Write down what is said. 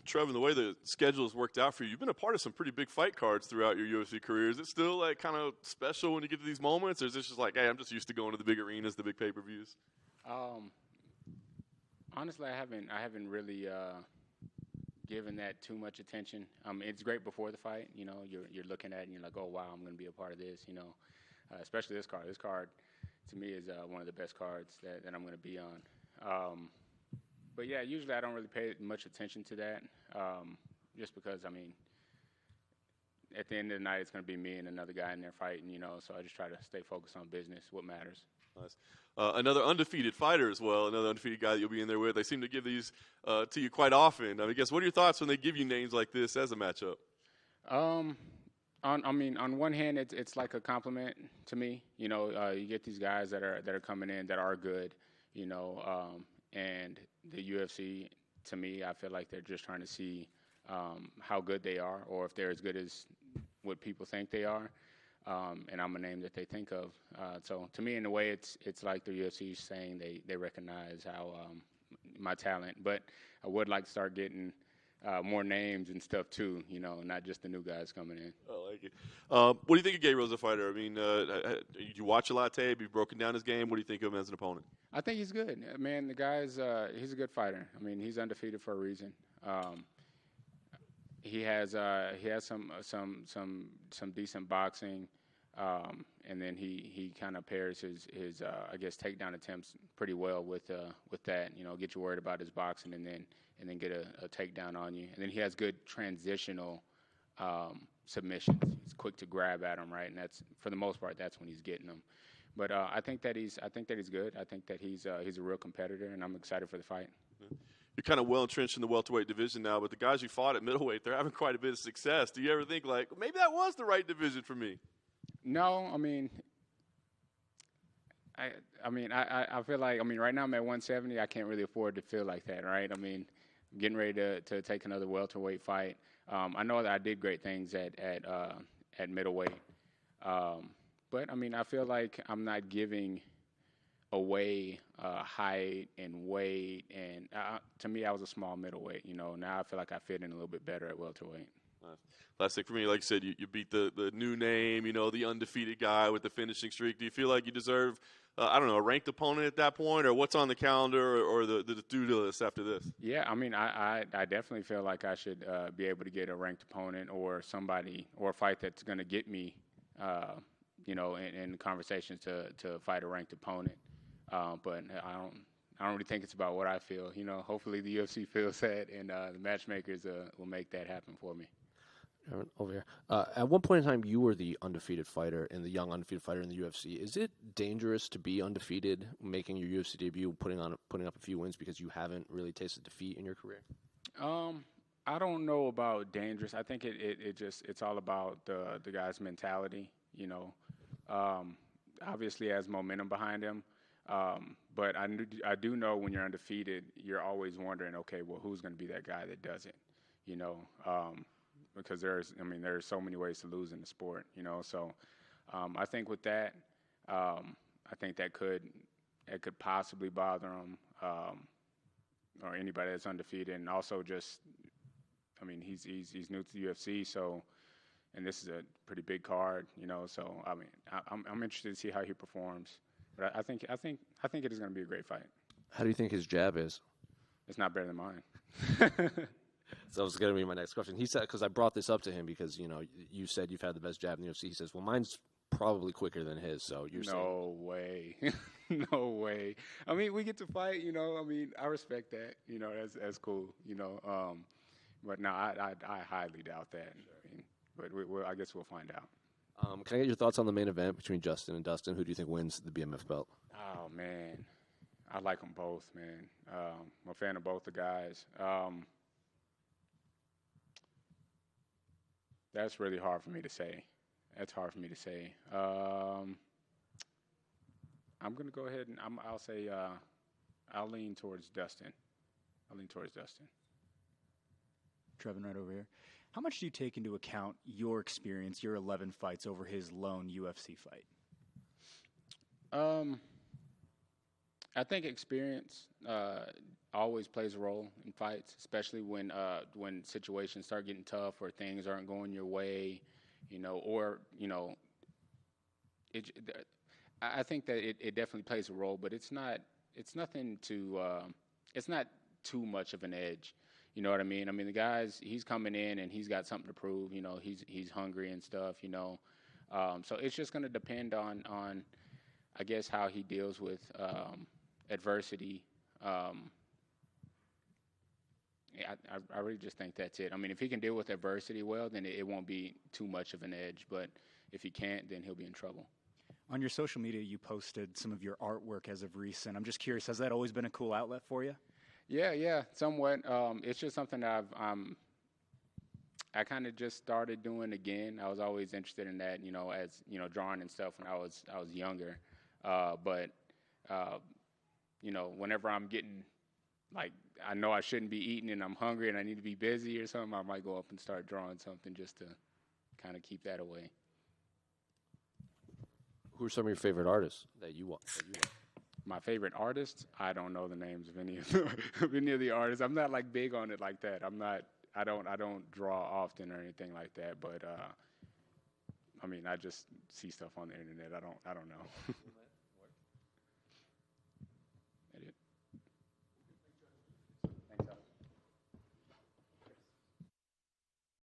Trevin, the way the schedule has worked out for you, you've been a part of some pretty big fight cards throughout your UFC career. Is it still like kind of special when you get to these moments, or is this just like, hey, I'm just used to going to the big arenas, the big pay-per-views? Honestly, I haven't really given that too much attention. It's great before the fight. You know, you're looking at it and you're like, oh wow, I'm going to be a part of this. You know, especially this card. This card, to me, is one of the best cards that I'm going to be on. But yeah, usually I don't really pay much attention to that, just because, I mean, at the end of the night, it's going to be me and another guy in there fighting, you know, so I just try to stay focused on business, what matters. Nice. Another undefeated fighter as well, another undefeated guy that you'll be in there with. They seem to give these to you quite often. I guess, what are your thoughts when they give you names like this as a matchup? On one hand, it's like a compliment to me. You know, you get these guys that are coming in that are good, you know, and the UFC, to me, I feel like they're just trying to see how good they are, or if they're as good as what people think they are. And I'm a name that they think of. So to me, in a way, it's like the UFC is saying they recognize how my talent. But I would like to start getting more names and stuff too, you know, not just the new guys coming in. I like it. What do you think of Gaethje as a fighter? I mean, you watch a lot of tape. You've broken down his game. What do you think of him as an opponent? I think he's good, man. The guy's he's a good fighter. I mean, he's undefeated for a reason. He has some decent boxing, and then he kind of pairs his I guess takedown attempts pretty well with that. You know, get you worried about his boxing and then get a takedown on you. And then he has good transitional submissions. He's quick to grab at him, right? And that's, for the most part, that's when he's getting them. But I think that he's good. I think that he's a real competitor, and I'm excited for the fight. You're kind of well entrenched in the welterweight division now, but the guys you fought at middleweight, they're having quite a bit of success. Do you ever think, like, maybe that was the right division for me? No, I mean, I feel like, right now I'm at 170. I can't really afford to feel like that, right? I mean, I'm getting ready to take another welterweight fight. I know that I did great things at middleweight. But, I feel like I'm not giving away height and weight. And to me, I was a small middleweight. You know, now I feel like I fit in a little bit better at welterweight. Last thing for me, like you said, you beat the new name, you know, the undefeated guy with the finishing streak. Do you feel like you deserve, a ranked opponent at that point, or what's on the calendar, or the to-do list after this? Yeah, I definitely feel like I should be able to get a ranked opponent or somebody or a fight that's going to get me, in conversations to fight a ranked opponent. But I don't really think it's about what I feel. You know, hopefully the UFC feels that, and the matchmakers will make that happen for me. Over here. At one point in time, you were the undefeated fighter and the young undefeated fighter in the UFC. Is it dangerous to be undefeated, making your UFC debut, putting up a few wins because you haven't really tasted defeat in your career? I don't know about dangerous. I think it's all about the guy's mentality. You know, obviously he has momentum behind him. But I do know when you're undefeated, you're always wondering, okay, well, who's going to be that guy that does it? You know, because there's so many ways to lose in the sport, you know. So I think with that, I think that could possibly bother him, or anybody that's undefeated. And also just, he's new to the UFC, so, and this is a pretty big card, you know. So I'm interested to see how he performs. But I think it is going to be a great fight. How do you think his jab is? It's not better than mine. So that was going to be my next question. He said, because I brought this up to him because, you know, you said you've had the best jab in the UFC. He says, well, mine's probably quicker than his. So you're saying. No way. No way. We get to fight, you know. I respect that. You know, that's cool, you know. But no, I highly doubt that. But I guess we'll find out. Can I get your thoughts on the main event between Justin and Dustin? Who do you think wins the BMF belt? Oh, man. I like them both, man. I'm a fan of both the guys. That's really hard for me to say. I'm going to go ahead and I'll say I'll lean towards Dustin. Trevin, right over here. How much do you take into account your experience, your 11 fights, over his lone UFC fight? I think experience always plays a role in fights, especially when situations start getting tough or things aren't going your way, or it. I think that it definitely plays a role, but it's nothing to it's not too much of an edge. You know what I mean? I mean, the guy's he's coming in and he's got something to prove. He's hungry and stuff. So it's just going to depend on I guess how he deals with adversity. I really just think that's it. I mean, if he can deal with adversity well, then it won't be too much of an edge. But if he can't, then he'll be in trouble. On your social media, you posted some of your artwork as of recent. I'm just curious, has that always been a cool outlet for you? Yeah, somewhat. It's just something that I kind of just started doing again. I was always interested in that, as drawing and stuff when I was younger. But whenever I'm getting like I know I shouldn't be eating and I'm hungry and I need to be busy or something, I might go up and start drawing something just to kind of keep that away. Who are some of your favorite artists that you want? My favorite artists? I don't know the names of any of the artists. I'm not like big on it like that. I don't draw often or anything like that. But I mean, I just see stuff on the internet. I don't know.